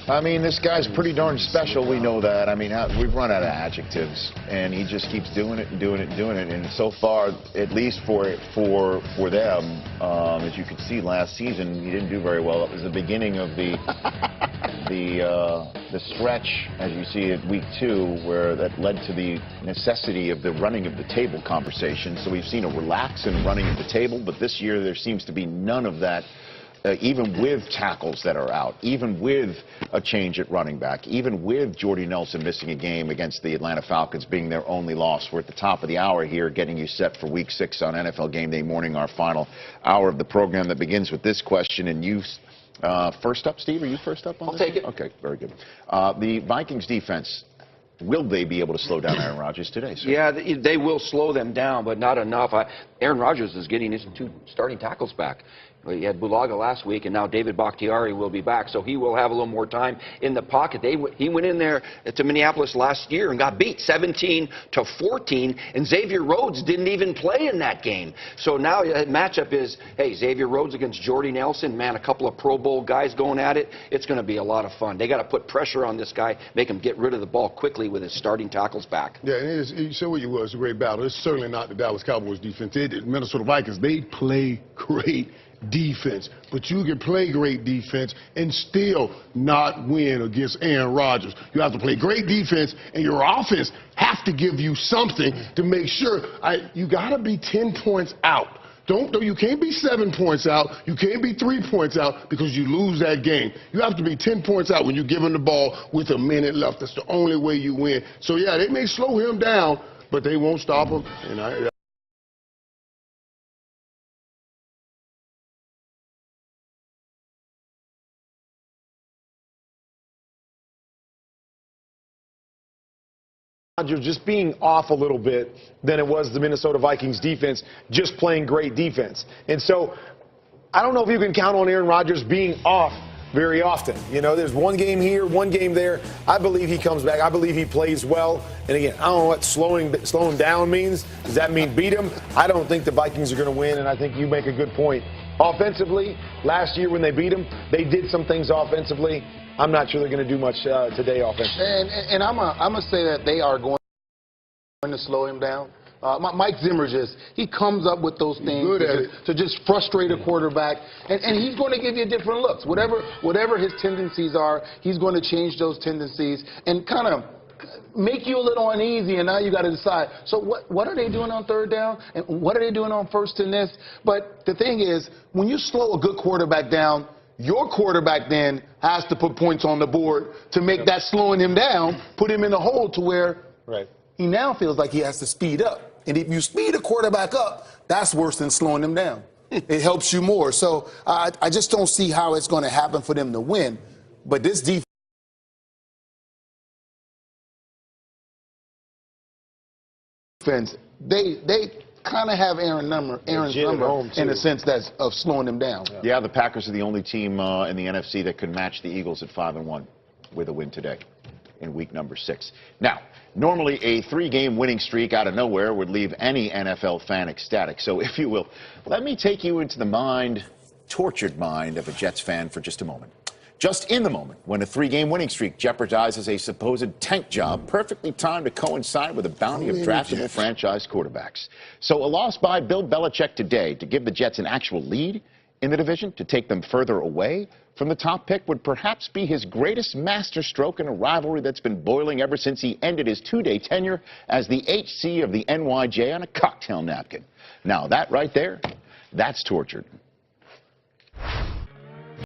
I mean, this guy's pretty darn special. We know that. I mean, we've run out of adjectives, and he just keeps doing it and doing it and doing it. And so far, at least for them, as you could see last season, he didn't do very well. It was the beginning of the stretch, as you see at week 2, where that led to the necessity of the running of the table conversation. So we've seen a relax in running of the table, but this year there seems to be none of that. Even with tackles that are out, even with a change at running back, even with Jordy Nelson missing a game against the Atlanta Falcons being their only loss. We're at the top of the hour here, getting you set for Week 6 on NFL Game Day morning, our final hour of the program that begins with this question. And you first up, Steve? Are you first up on this? I'll take it. Okay, very good. The Vikings defense, will they be able to slow down Aaron Rodgers today, sir? Yeah, they will slow them down, but not enough. Aaron Rodgers is getting his 2 starting tackles back. He had Bulaga last week, and now David Bakhtiari will be back, so he will have a little more time in the pocket. He went in there to Minneapolis last year and got beat 17-14, and Xavier Rhodes didn't even play in that game. So now the matchup is, hey, Xavier Rhodes against Jordy Nelson. Man, a couple of Pro Bowl guys going at it. It's going to be a lot of fun. They got to put pressure on this guy, make him get rid of the ball quickly with his starting tackles back. Yeah, and you said what you were. It's a great battle. It's certainly not the Dallas Cowboys defense. The Minnesota Vikings, they play great defense, but you can play great defense and still not win against Aaron Rodgers. You have to play great defense, and your offense have to give you something to make sure. You got to be 10 points out. You can't be 7 points out. You can't be 3 points out because you lose that game. You have to be 10 points out when you're giving the ball with a minute left. That's the only way you win. So yeah, they may slow him down, but they won't stop him. And Rodgers just being off a little bit than it was the Minnesota Vikings defense just playing great defense. And so I don't know if you can count on Aaron Rodgers being off very often. You know, there's one game here, one game there. I believe he comes back. I believe he plays well. And again, I don't know what slowing down means. Does that mean beat him? I don't think the Vikings are going to win, and I think you make a good point. Offensively, last year when they beat him, they did some things offensively. I'm not sure they're going to do much today offensively. And I'm going to say that they are going to slow him down. Mike Zimmer he comes up with those things to just frustrate a quarterback, and he's going to give you different looks. Whatever his tendencies are, he's going to change those tendencies and kind of make you a little uneasy, and now you got to decide. So what are they doing on third down, and what are they doing on first and this? But the thing is, when you slow a good quarterback down, your quarterback then has to put points on the board to make that slowing him down, put him in a hole to where he now feels like he has to speed up. And if you speed a quarterback up, that's worse than slowing them down. It helps you more. So I just don't see how it's going to happen for them to win. But this defense, they kind of have Aaron's number in a sense that's of slowing them down. Yeah, the Packers are the only team in the NFC that could match the Eagles at 5-1 with a win today in week number 6. Now, normally a 3-game winning streak out of nowhere would leave any NFL fan ecstatic. So if you will, let me take you into the tortured mind of a Jets fan for just a moment. Just in the moment when a 3-game winning streak jeopardizes a supposed tank job, perfectly timed to coincide with a bounty of draftable franchise quarterbacks. So a loss by Bill Belichick today to give the Jets an actual lead in the division, to take them further away from the top pick, would perhaps be his greatest masterstroke in a rivalry that's been boiling ever since he ended his 2-day tenure as the HC of the NYJ on a cocktail napkin. Now, that right there, that's tortured.